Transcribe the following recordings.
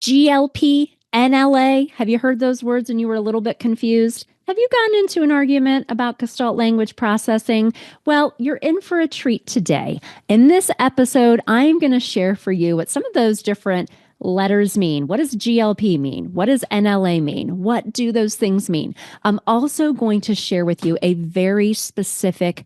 GLP, NLA. Have you heard those words and you were a little bit confused? Have you gotten into an argument about Gestalt language processing? Well, you're in for a treat today. In this episode, I'm going to share for you what some of those different letters mean. What does GLP mean? What does NLA mean? What do those things mean? I'm also going to share with you a very specific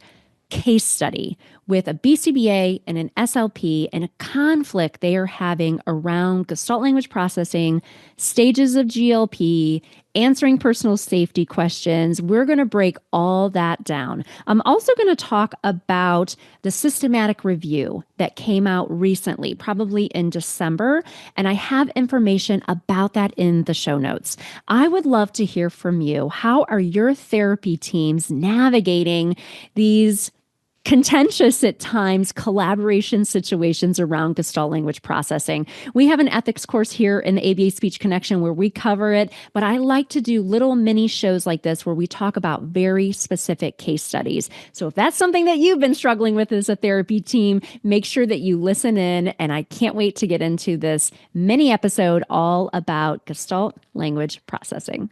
case study with a BCBA and an SLP and a conflict they are having around Gestalt language processing, stages of GLP, answering personal safety questions. We're going to break all that down. I'm also going to talk about the systematic review that came out recently, probably in December, and I have information about that in the show notes. I would love to hear from you. How are your therapy teams navigating these contentious at times collaboration situations around Gestalt language processing? We have an ethics course here in the ABA Speech Connection where we cover it, but I like to do little mini shows like this where we talk about very specific case studies. So if that's something that you've been struggling with as a therapy team, make sure that you listen in, and I can't wait to get into this mini episode all about Gestalt language processing.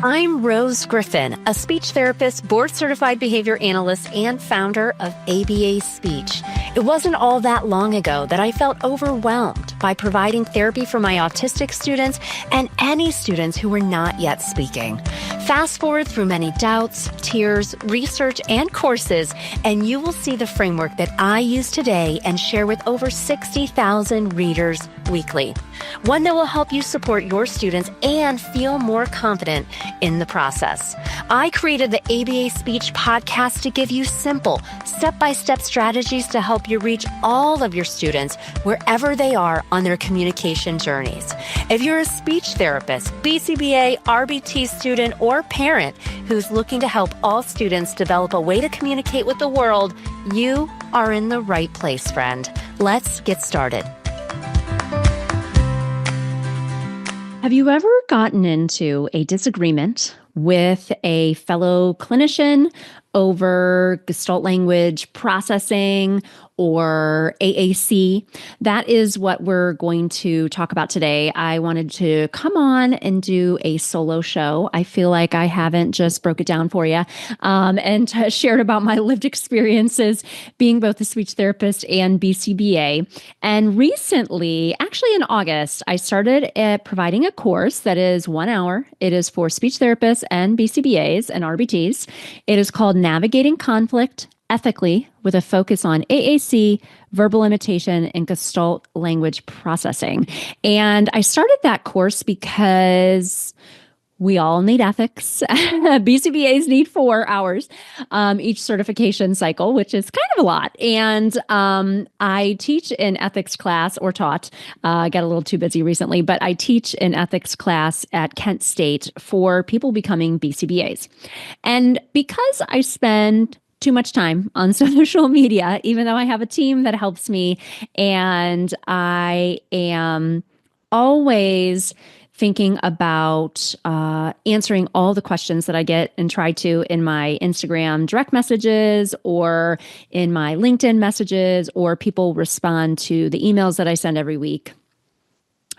I'm Rose Griffin, a speech therapist, board-certified behavior analyst, and founder of ABA Speech. It wasn't all that long ago that I felt overwhelmed by providing therapy for my autistic students and any students who were not yet speaking. Fast forward through many doubts, tears, research, and courses, and you will see the framework that I use today and share with over 60,000 readers weekly. One that will help you support your students and feel more confident in the process. I created the ABA Speech podcast to give you simple, step-by-step strategies to help you reach all of your students wherever they are on their communication journeys. If you're a speech therapist, BCBA, RBT student, or parent who's looking to help all students develop a way to communicate with the world, you are in the right place, friend. Let's get started. Have you ever gotten into a disagreement with a fellow clinician over Gestalt language processing or AAC? That is what we're going to talk about today. I wanted to come on and do a solo show. I feel like I haven't just broke it down for you and shared about my lived experiences being both a speech therapist and BCBA. And recently, actually in August, I started providing a course that is 1 hour. It is for speech therapists and BCBAs and RBTs. It is called Navigating Conflict Ethically, with a focus on AAC, verbal imitation, and Gestalt language processing. And I started that course because we all need ethics. BCBAs need 4 hours each certification cycle, which is kind of a lot. And I teach an ethics class, or taught. I got a little too busy recently, but I teach an ethics class at Kent State for people becoming BCBAs. And because I spend too much time on social media, even though I have a team that helps me, and I am always thinking about answering all the questions that I get and try to in my Instagram direct messages or in my LinkedIn messages, or people respond to the emails that I send every week.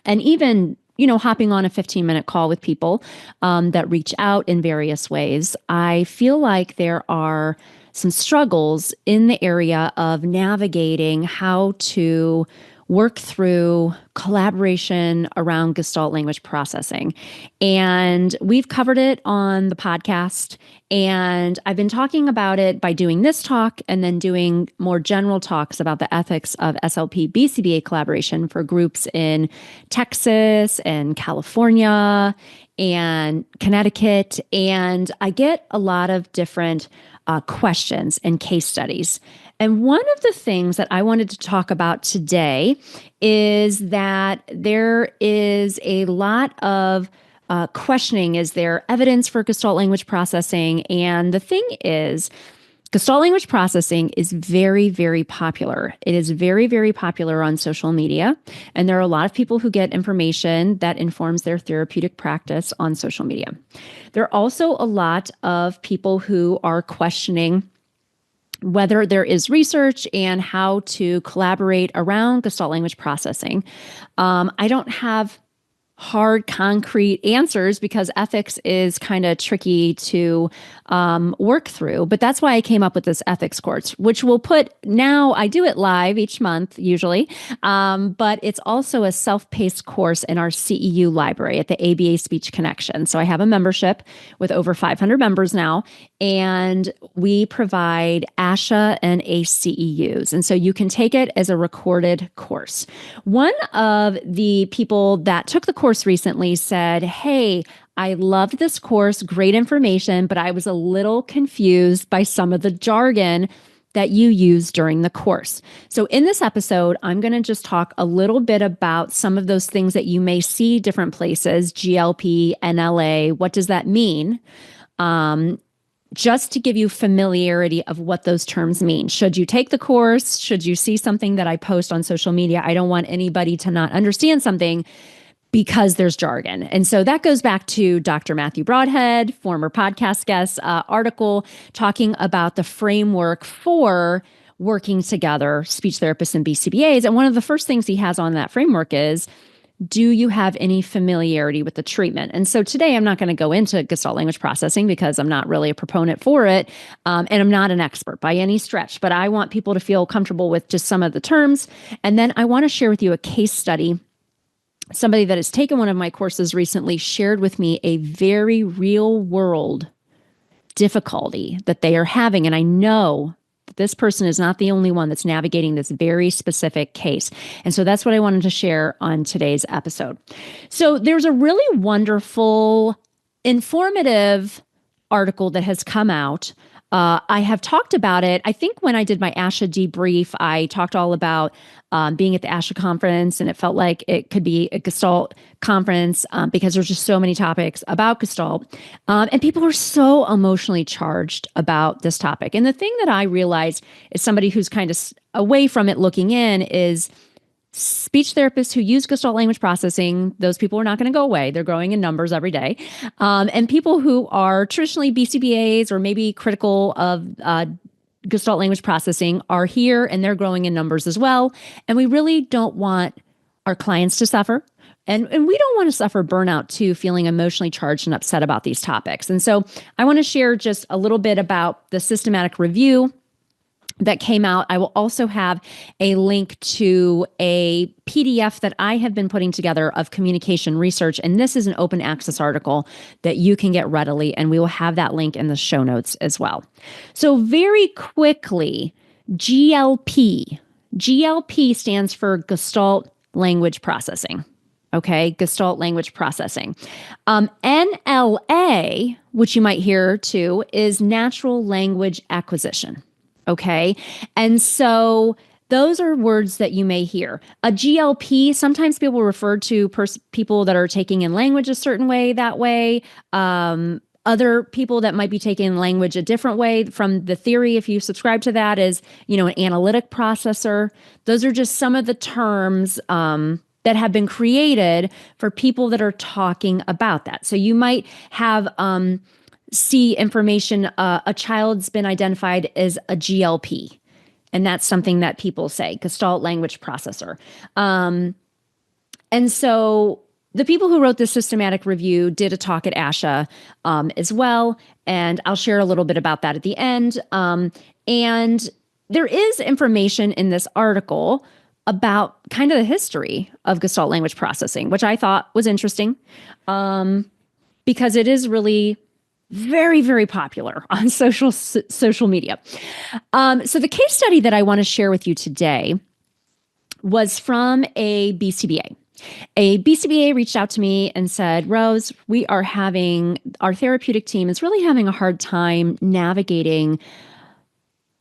And even hopping on a 15-minute call with people that reach out in various ways, I feel like there are some struggles in the area of navigating how to work through collaboration around Gestalt language processing. And we've covered it on the podcast, and I've been talking about it by doing this talk and then doing more general talks about the ethics of SLP BCBA collaboration for groups in Texas and California and Connecticut. And I get a lot of different questions and case studies. And one of the things that I wanted to talk about today is that there is a lot of questioning. Is there evidence for Gestalt language processing? And the thing is, Gestalt language processing is very, very popular. It is very, very popular on social media. And there are a lot of people who get information that informs their therapeutic practice on social media. There are also a lot of people who are questioning whether there is research and how to collaborate around Gestalt language processing. I don't have hard, concrete answers because ethics is kind of tricky to work through. But that's why I came up with this ethics course, which we'll put now. I do it live each month, usually, but it's also a self-paced course in our CEU library at the ABA Speech Connection. So I have a membership with over 500 members now, and we provide ASHA and ACEUs. And so you can take it as a recorded course. One of the people that took the course recently said, "Hey, I loved this course, great information, but I was a little confused by some of the jargon that you use during the course." So in this episode, I'm going to just talk a little bit about some of those things that you may see different places, GLP, NLA, what does that mean? Just to give you familiarity of what those terms mean. Should you take the course? Should you see something that I post on social media? I don't want anybody to not understand something because there's jargon. And so that goes back to Dr. Matthew Broadhead, former podcast guest, article talking about the framework for working together, speech therapists and BCBAs. And one of the first things he has on that framework is, do you have any familiarity with the treatment? And so today I'm not going to go into Gestalt language processing because I'm not really a proponent for it. And I'm not an expert by any stretch, but I want people to feel comfortable with just some of the terms. And then I want to share with you a case study. Somebody that has taken one of my courses recently shared with me a very real world difficulty that they are having. And I know that this person is not the only one that's navigating this very specific case. And so that's what I wanted to share on today's episode. So there's a really wonderful, informative article that has come out. I have talked about it. I think when I did my ASHA debrief, I talked all about being at the ASHA conference, and it felt like it could be a Gestalt conference because there's just so many topics about Gestalt. And people are so emotionally charged about this topic. And the thing that I realized as somebody who's kind of away from it looking in is speech therapists who use Gestalt language processing, those people are not going to go away. They're growing in numbers every day. And people who are traditionally BCBAs or maybe critical of Gestalt language processing are here, and they're growing in numbers as well. And we really don't want our clients to suffer. And we don't want to suffer burnout too, feeling emotionally charged and upset about these topics. And so I want to share just a little bit about the systematic review that came out. I will also have a link to a PDF that I have been putting together of communication research. And this is an open access article that you can get readily. And we will have that link in the show notes as well. So very quickly, GLP. GLP stands for Gestalt Language Processing. Okay, Gestalt Language Processing. NLA, which you might hear too, is Natural Language Acquisition. Okay. And so those are words that you may hear. A GLP, sometimes people refer to people that are taking in language a certain way that way. Other people that might be taking language a different way from the theory, if you subscribe to that, is, an analytic processor. Those are just some of the terms that have been created for people that are talking about that. So you might have see information, a child's been identified as a GLP. And that's something that people say, Gestalt Language Processor. And so the people who wrote this systematic review did a talk at ASHA as well. And I'll share a little bit about that at the end. And there is information in this article about kind of the history of Gestalt language processing, which I thought was interesting because it is really very, very popular on social media. So the case study that I want to share with you today was from a BCBA. A BCBA reached out to me and said, "Rose, our therapeutic team is really having a hard time navigating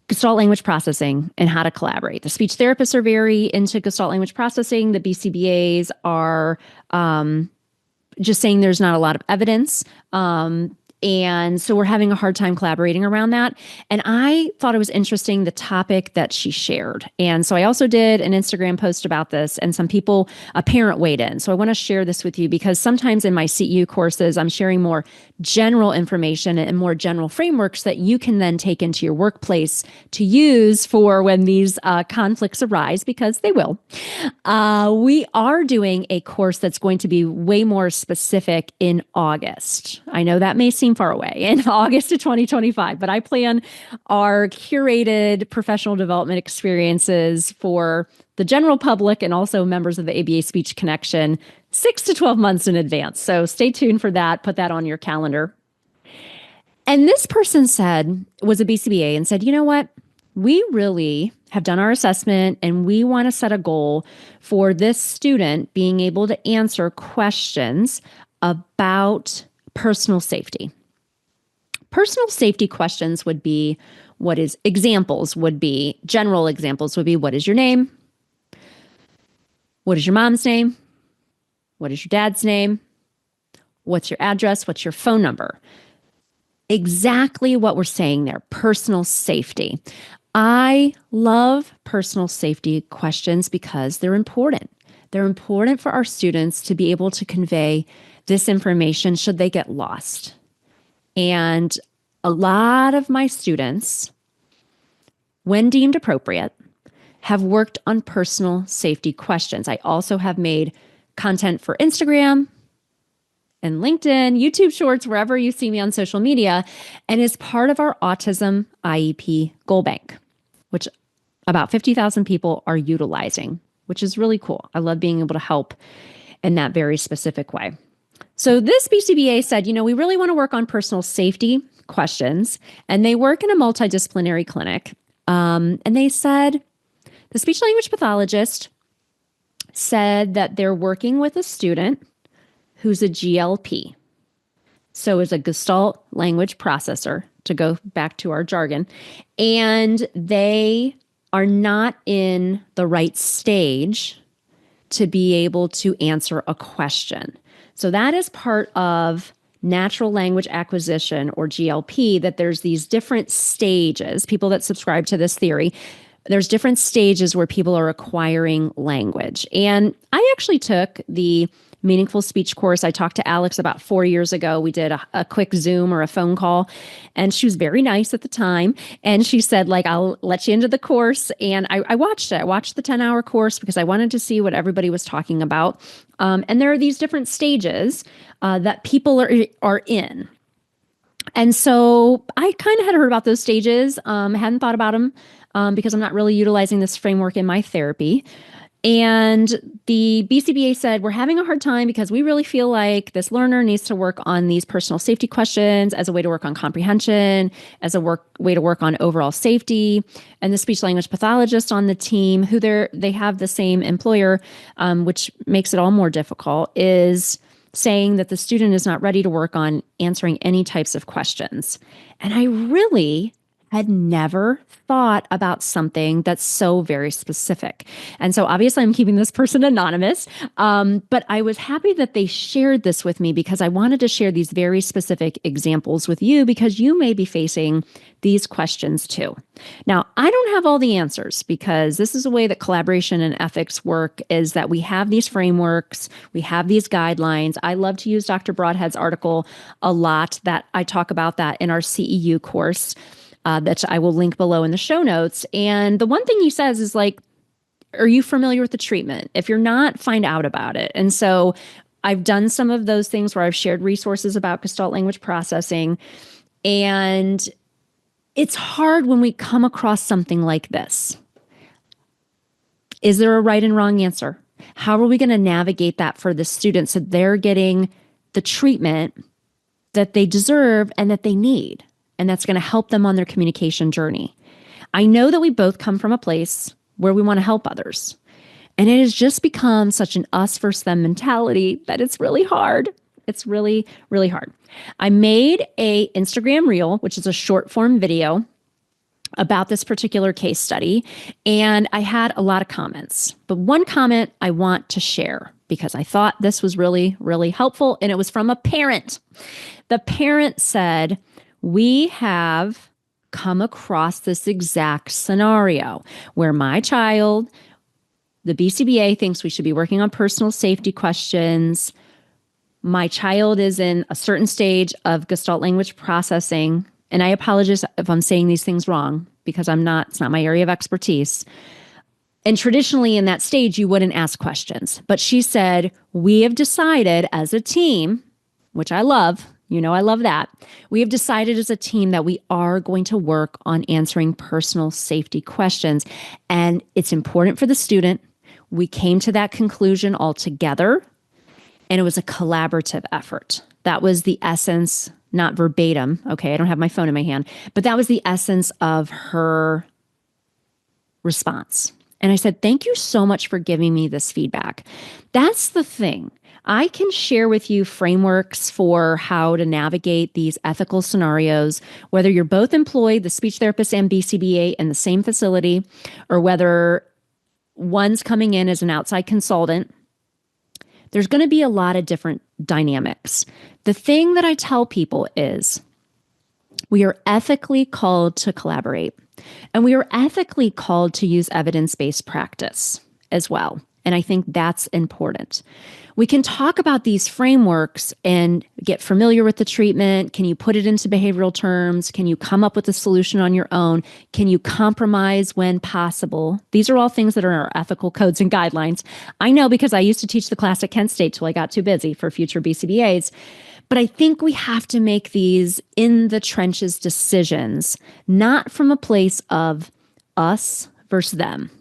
Gestalt language processing and how to collaborate. The speech therapists are very into Gestalt language processing. The BCBAs are just saying there's not a lot of evidence. And so we're having a hard time collaborating around that. And I thought it was interesting, the topic that she shared. And so I also did an Instagram post about this, and some people, a parent weighed in. So I want to share this with you because sometimes in my CEU courses, I'm sharing more general information and more general frameworks that you can then take into your workplace to use for when these conflicts arise, because they will. We are doing a course that's going to be way more specific in August. I know that may seem far away, in August of 2025, but I plan our curated professional development experiences for the general public and also members of the ABA Speech Connection 6 to 12 months in advance. So stay tuned for that. Put that on your calendar. And this person was a BCBA and said, you know what? We really have done our assessment and we want to set a goal for this student being able to answer questions about personal safety. Personal safety questions would be, general examples would be, what is your name? What is your mom's name? What is your dad's name? What's your address? What's your phone number? Exactly what we're saying there, personal safety. I love personal safety questions because they're important. They're important for our students to be able to convey this information should they get lost. And a lot of my students, when deemed appropriate, have worked on personal safety questions. I also have made content for Instagram and LinkedIn, YouTube Shorts, wherever you see me on social media, and is part of our Autism IEP Goal Bank, which about 50,000 people are utilizing, which is really cool. I love being able to help in that very specific way. So this BCBA said, we really want to work on personal safety questions, and they work in a multidisciplinary clinic. And they said, the speech language pathologist said that they're working with a student who's a GLP. So is a Gestalt Language Processor, to go back to our jargon. And they are not in the right stage to be able to answer a question. So that is part of natural language acquisition, or GLP, that there's these different stages. People that subscribe to this theory, there's different stages where people are acquiring language. And I actually took the Meaningful Speech course. I talked to Alex about 4 years ago. We did a quick Zoom or a phone call, and she was very nice at the time. And she said, I'll let you into the course. And I watched it. I watched the 10-hour course because I wanted to see what everybody was talking about. And there are these different stages that people are in. And so I kind of had heard about those stages, hadn't thought about them because I'm not really utilizing this framework in my therapy. And the BCBA said, we're having a hard time because we really feel like this learner needs to work on these personal safety questions as a way to work on comprehension, as a way to work on overall safety. And the speech language pathologist on the team, who they have the same employer, which makes it all more difficult, is saying that the student is not ready to work on answering any types of questions. And I really had never thought about something that's so very specific. And so obviously I'm keeping this person anonymous, but I was happy that they shared this with me because I wanted to share these very specific examples with you because you may be facing these questions too. Now, I don't have all the answers because this is a way that collaboration and ethics work, is that we have these frameworks, we have these guidelines. I love to use Dr. Broadhead's article a lot, that I talk about that in our CEU course. That I will link below in the show notes. And the one thing he says is are you familiar with the treatment? If you're not, find out about it. And so I've done some of those things where I've shared resources about Gestalt language processing. And it's hard when we come across something like this. Is there a right and wrong answer? How are we going to navigate that for the students so they're getting the treatment that they deserve and that they need? And that's going to help them on their communication journey. I know that we both come from a place where we want to help others. And it has just become such an us versus them mentality that it's really hard. It's really, really hard. I made a Instagram reel, which is a short form video about this particular case study. And I had a lot of comments. But one comment I want to share because I thought this was really, really helpful. And it was from a parent. The parent said, we have come across this exact scenario where my child, the BCBA thinks we should be working on personal safety questions. My child is in a certain stage of Gestalt language processing. And I apologize if I'm saying these things wrong because it's not my area of expertise. And traditionally in that stage, you wouldn't ask questions. But she said, we have decided as a team, which I love, I love that. We have decided as a team that we are going to work on answering personal safety questions. And it's important for the student. We came to that conclusion all together, and it was a collaborative effort. That was the essence, not verbatim. Okay, I don't have my phone in my hand, but that was the essence of her response. And I said, thank you so much for giving me this feedback. That's the thing. I can share with you frameworks for how to navigate these ethical scenarios, whether you're both employed, the speech therapist and BCBA, in the same facility, or whether one's coming in as an outside consultant. There's going to be a lot of different dynamics. The thing that I tell people is we are ethically called to collaborate, and we are ethically called to use evidence-based practice as well. And I think that's important. We can talk about these frameworks and get familiar with the treatment. Can you put it into behavioral terms? Can you come up with a solution on your own? Can you compromise when possible? These are all things that are in our ethical codes and guidelines. I know because I used to teach the class at Kent State till I got too busy for future BCBAs. But I think we have to make these in the trenches decisions, not from a place of us versus them.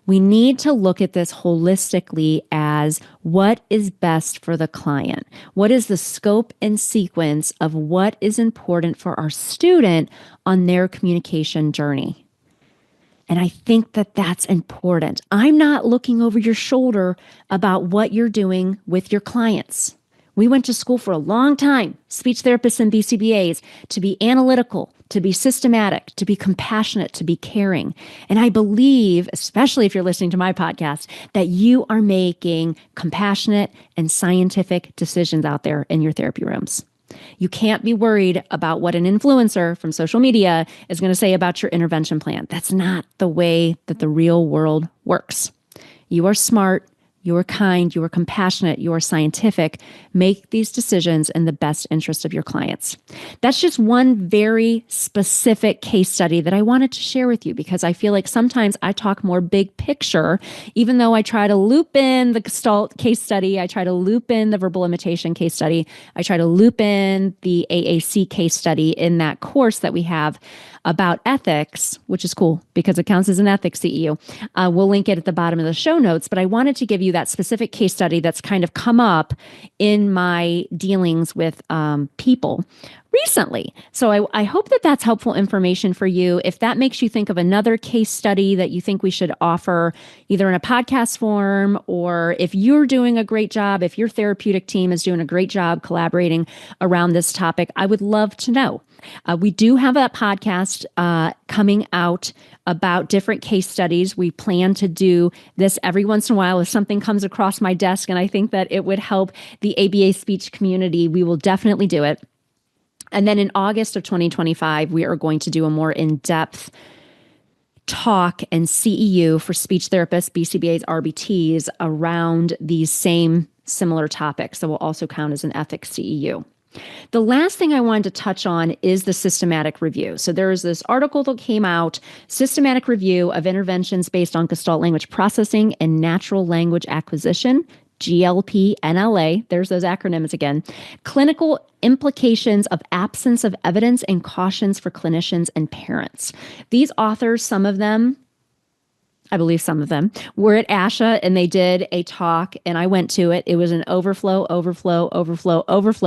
We need to look at this holistically as what is best for the client. What is the scope and sequence of what is important for our student on their communication journey? And I think that that's important. I'm not looking over your shoulder about what you're doing with your clients. We went to school for a long time, speech therapists and BCBAs, to be analytical, to be systematic, to be compassionate, to be caring. And I believe, especially if you're listening to my podcast, that you are making compassionate and scientific decisions out there in your therapy rooms. You can't be worried about what an influencer from social media is going to say about your intervention plan. That's not the way that the real world works. You are smart. You are kind, you are compassionate, you are scientific. Make these decisions in the best interest of your clients. That's just one very specific case study that I wanted to share with you because I feel like sometimes I talk more big picture, even though I try to loop in the Gestalt case study, I try to loop in the verbal imitation case study, I try to loop in the AAC case study in that course that we have about ethics, which is cool because it counts as an ethics CEU. We'll link it at the bottom of the show notes, but I wanted to give you that specific case study that's kind of come up in my dealings with people recently. So I hope that that's helpful information for you. If that makes you think of another case study that you think we should offer either in a podcast form, or if you're doing a great job, if your therapeutic team is doing a great job collaborating around this topic, I would love to know. We do have a podcast coming out about different case studies. We plan to do this every once in a while if something comes across my desk and I think that it would help the ABA speech community. We will definitely do it. And then in August of 2025, we are going to do a more in-depth talk and CEU for speech therapists, BCBAs, RBTs around these same similar topics that will also count as an ethics CEU. The last thing I wanted to touch on is the systematic review. So there is this article that came out, Systematic Review of Interventions Based on Gestalt Language Processing and Natural Language Acquisition, GLP-NLA, there's those acronyms again, Clinical Implications of Absence of Evidence and Cautions for Clinicians and Parents. These authors, some of them, I believe some of them, were at ASHA and they did a talk and I went to it. It was an overflow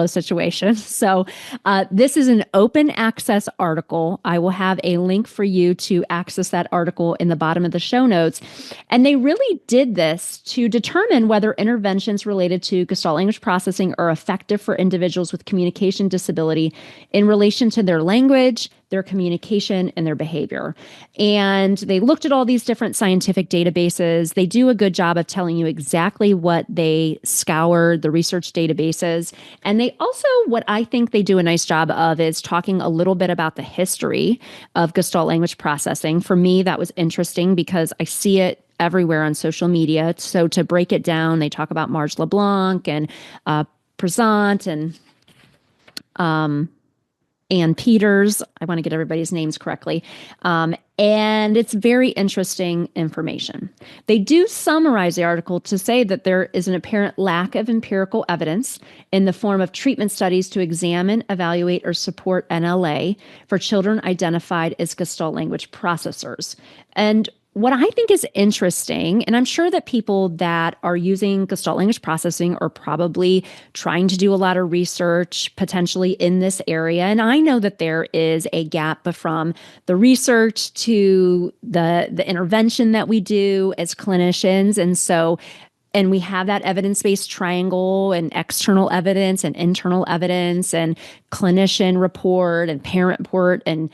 situation. So this is an open access article. I will have a link for you to access that article in the bottom of the show notes. And they really did this to determine whether interventions related to Gestalt language processing are effective for individuals with communication disability in relation to their language, their communication, and their behavior. And they looked at all these different scientific databases. They do a good job of telling you exactly what they scoured, the research databases. And they also, what I think they do a nice job of is talking a little bit about the history of Gestalt language processing. For me, that was interesting because I see it everywhere on social media. So to break it down, they talk about Marge LeBlanc and Prezant and Ann Peters. I want to get everybody's names correctly. And it's very interesting information. They do summarize the article to say that there is an apparent lack of empirical evidence in the form of treatment studies to examine, evaluate, or support NLA for children identified as Gestalt language processors. And what I think is interesting, and I'm sure that people that are using Gestalt language processing are probably trying to do a lot of research potentially in this area. And I know that there is a gap from the research to the intervention that we do as clinicians. And we have that evidence-based triangle and external evidence and internal evidence and clinician report and parent report and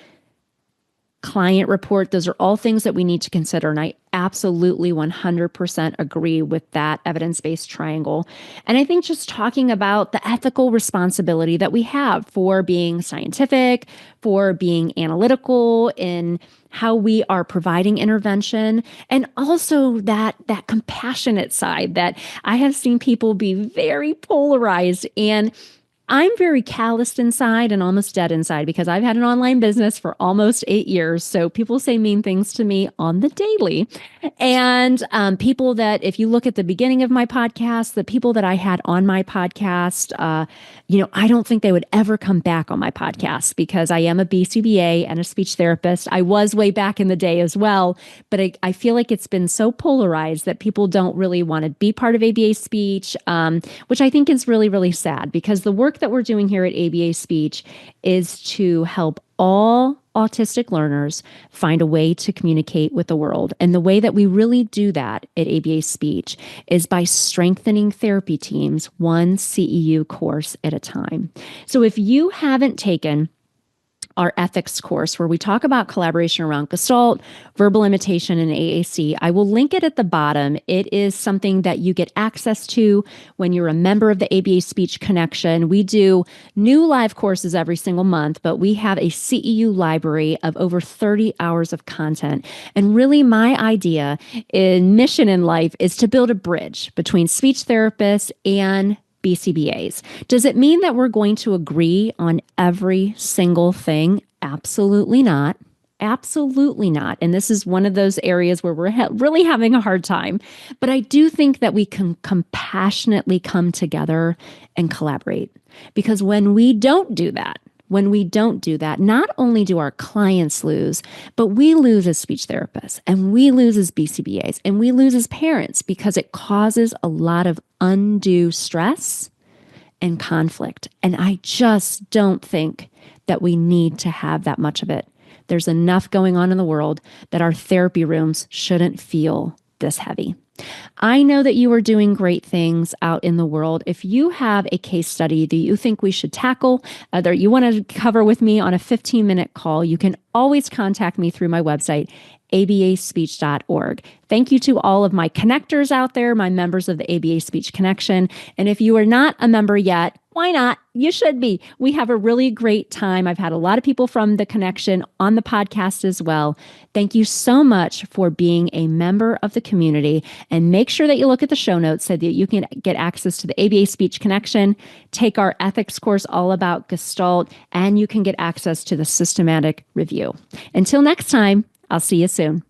client report. Those are all things that we need to consider. And I absolutely 100% agree with that evidence-based triangle. And I think just talking about the ethical responsibility that we have for being scientific, for being analytical in how we are providing intervention, and also that compassionate side that I have seen people be very polarized. And I'm very calloused inside and almost dead inside because I've had an online business for almost 8 years. So people say mean things to me on the daily. And people that, if you look at the beginning of my podcast, the people that I had on my podcast, I don't think they would ever come back on my podcast because I am a BCBA and a speech therapist. I was way back in the day as well, but I feel like it's been so polarized that people don't really want to be part of ABA Speech, which I think is really, really sad because the work that we're doing here at ABA Speech is to help all autistic learners find a way to communicate with the world. And the way that we really do that at ABA Speech is by strengthening therapy teams one CEU course at a time. So if you haven't taken our ethics course where we talk about collaboration around Gestalt, verbal imitation, and AAC. I will link it at the bottom. It is something that you get access to when you're a member of the ABA Speech Connection. We do new live courses every single month, but we have a CEU library of over 30 hours of content. And really my idea and mission in life is to build a bridge between speech therapists and BCBAs. Does it mean that we're going to agree on every single thing? Absolutely not. Absolutely not. And this is one of those areas where we're really having a hard time. But I do think that we can compassionately come together and collaborate. Because when we don't do that, not only do our clients lose, but we lose as speech therapists and we lose as BCBAs and we lose as parents because it causes a lot of undue stress and conflict. And I just don't think that we need to have that much of it. There's enough going on in the world that our therapy rooms shouldn't feel this heavy. I know that you are doing great things out in the world. If you have a case study that you think we should tackle, that you want to cover with me on a 15-minute call, you can always contact me through my website, abaspeech.org. Thank you to all of my connectors out there, my members of the ABA Speech Connection. And if you are not a member yet, why not? You should be. We have a really great time. I've had a lot of people from the connection on the podcast as well. Thank you so much for being a member of the community. And make sure that you look at the show notes so that you can get access to the ABA Speech Connection, take our ethics course all about Gestalt, and you can get access to the systematic review. Until next time, I'll see you soon.